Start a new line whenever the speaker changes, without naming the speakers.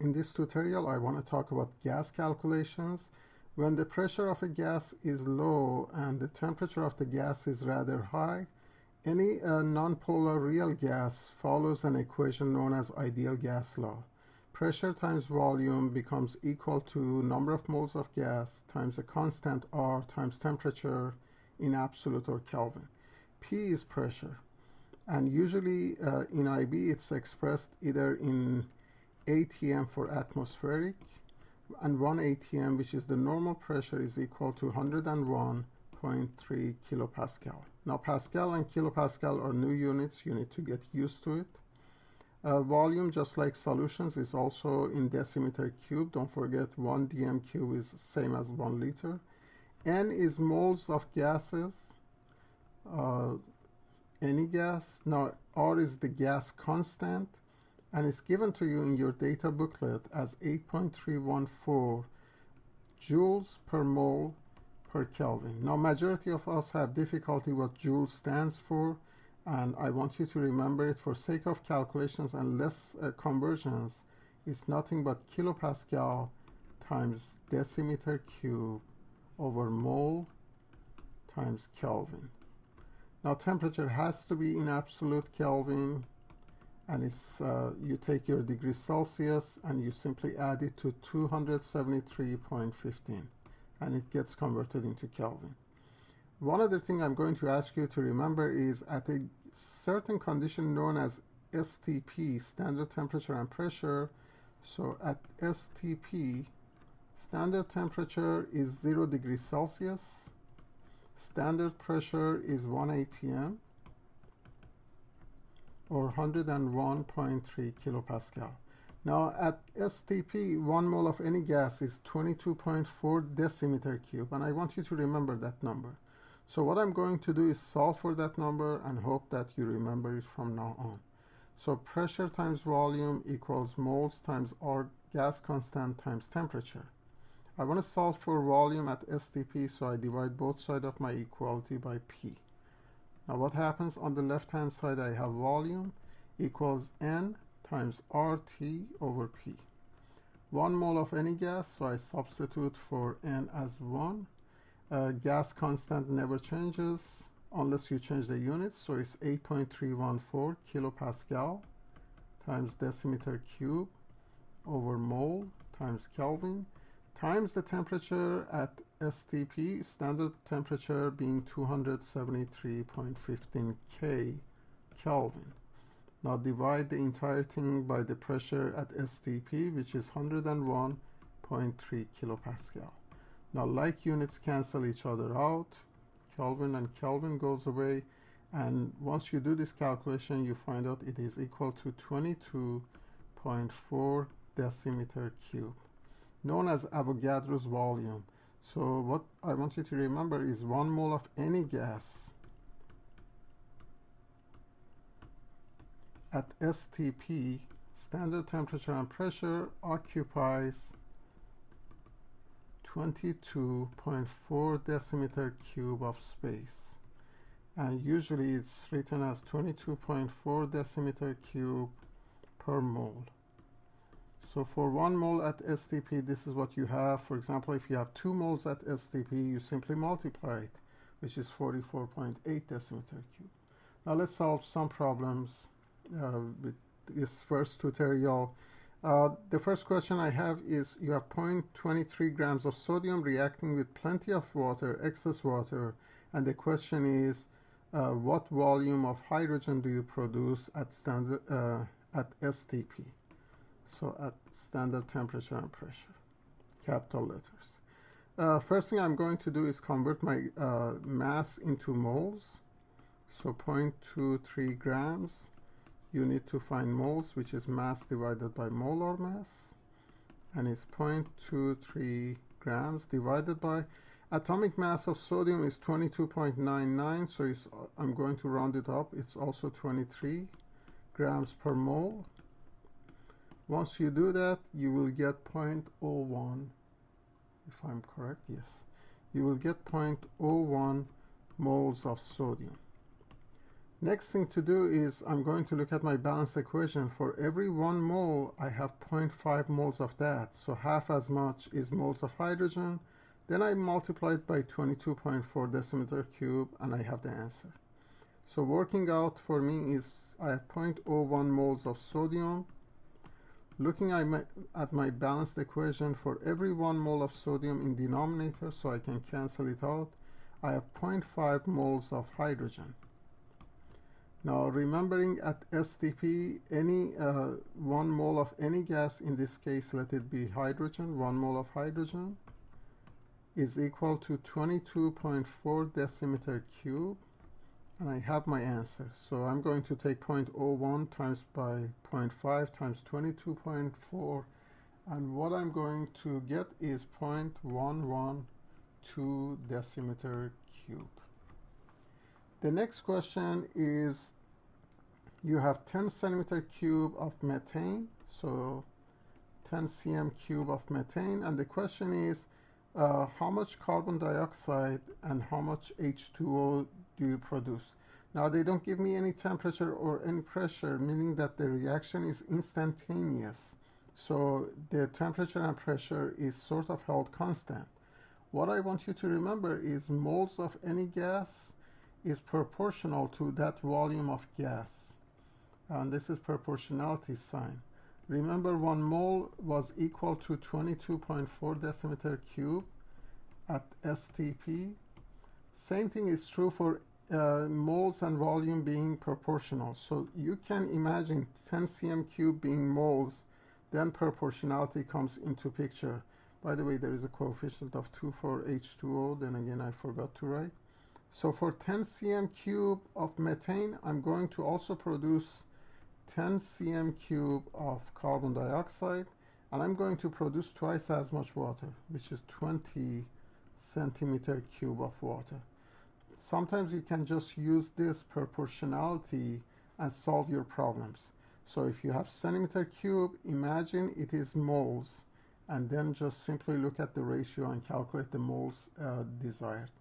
In this tutorial, I want to talk about gas calculations. When the pressure of a gas is low and the temperature of the gas is rather high, any nonpolar real gas follows an equation known as ideal gas law. Pressure times volume becomes equal to number of moles of gas times a constant R times temperature in absolute or Kelvin. P is pressure, and usually in IB it's expressed either in atm for atmospheric, and 1 atm, which is the normal pressure, is equal to 101.3 kilopascal. Now Pascal and kilopascal are new units. You need to get used to it. Volume, just like solutions, is also in decimeter cube. Don't forget 1 dm cube is same as 1 liter. N is moles of gases, any gas. Now R is the gas constant, and it's given to you in your data booklet as 8.314 joules per mole per Kelvin. Now, majority of us have difficulty what joule stands for, and I want you to remember it for sake of calculations and less conversions. It's nothing but kilopascal times decimeter cube over mole times Kelvin. Now, temperature has to be in absolute Kelvin, and it's you take your degrees Celsius and you simply add it to 273.15, and it gets converted into Kelvin. One other thing I'm going to ask you to remember is at a certain condition known as STP, standard temperature and pressure. So at STP, standard temperature is 0 degrees Celsius, standard pressure is 1 atm, or 101.3 kilopascal. Now at STP, 1 mole of any gas is 22.4 decimeter cube, and I want you to remember that number. So what I'm going to do is solve for that number and hope that you remember it from now on. So pressure times volume equals moles times R gas constant times temperature. I want to solve for volume at STP, so I divide both sides of my equality by P. Now what happens on the left hand side? I have volume equals N times RT over P. 1 mole of any gas, so I substitute for N as 1. Gas constant never changes unless you change the units, so it's 8.314 kilopascal times decimeter cube over mole times Kelvin times the temperature at STP, standard temperature being 273.15 Kelvin. Now divide the entire thing by the pressure at STP, which is 101.3 kilopascal. Now like units cancel each other out, Kelvin and Kelvin goes away, and once you do this calculation you find out it is equal to 22.4 decimeter cube, known as Avogadro's volume. So what I want you to remember is 1 mole of any gas at STP, standard temperature and pressure, occupies 22.4 decimeter cube of space, and usually it's written as 22.4 decimeter cube per mole. So for 1 mole at STP, this is what you have. For example, if you have 2 moles at STP, you simply multiply it, which is 44.8 decimeter cube. Now let's solve some problems with this first tutorial. The first question I have is, you have 0.23 grams of sodium reacting with plenty of water, excess water, and the question is, what volume of hydrogen do you produce at standard at STP? So at standard temperature and pressure, capital letters. First thing I'm going to do is convert my mass into moles. So 0.23 grams. You need to find moles, which is mass divided by molar mass, and it's 0.23 grams divided by atomic mass of sodium is 22.99, so I'm going to round it up. It's also 23 grams per mole. Once you do that, you will get 0.01, if I'm correct, yes. You will get 0.01 moles of sodium. Next thing to do is I'm going to look at my balanced equation. For every 1 mole, I have 0.5 moles of that. So half as much is moles of hydrogen. Then I multiply it by 22.4 decimeter cube, and I have the answer. So working out for me is I have 0.01 moles of sodium. Looking at my balanced equation, for every 1 mole of sodium in denominator, so I can cancel it out, I have 0.5 moles of hydrogen. Now remembering at STP, any 1 mole of any gas, in this case let it be hydrogen, 1 mole of hydrogen, is equal to 22.4 decimeter cube, and I have my answer. So I'm going to take 0.01 times by 0.5 times 22.4, and what I'm going to get is 0.112 decimeter cube. The next question is, you have 10 centimeter cube of methane, so 10 cm cube of methane, and the question is how much carbon dioxide and how much H2O do you produce? Now they don't give me any temperature or any pressure, meaning that the reaction is instantaneous. So the temperature and pressure is sort of held constant. What I want you to remember is moles of any gas is proportional to that volume of gas. And this is proportionality sign. Remember, 1 mole was equal to 22.4 decimeter cube at STP. Same thing is true for moles and volume being proportional. So you can imagine 10 cm cube being moles, then proportionality comes into picture. By the way, there is a coefficient of 2 for H2O, then again I forgot to write. So for 10 cm cube of methane, I'm going to also produce 10 cm cube of carbon dioxide, and I'm going to produce twice as much water, which is 20 centimeter cube of water. Sometimes you can just use this proportionality and solve your problems. So if you have centimeter cube, imagine it is moles, and then just simply look at the ratio and calculate the moles desired.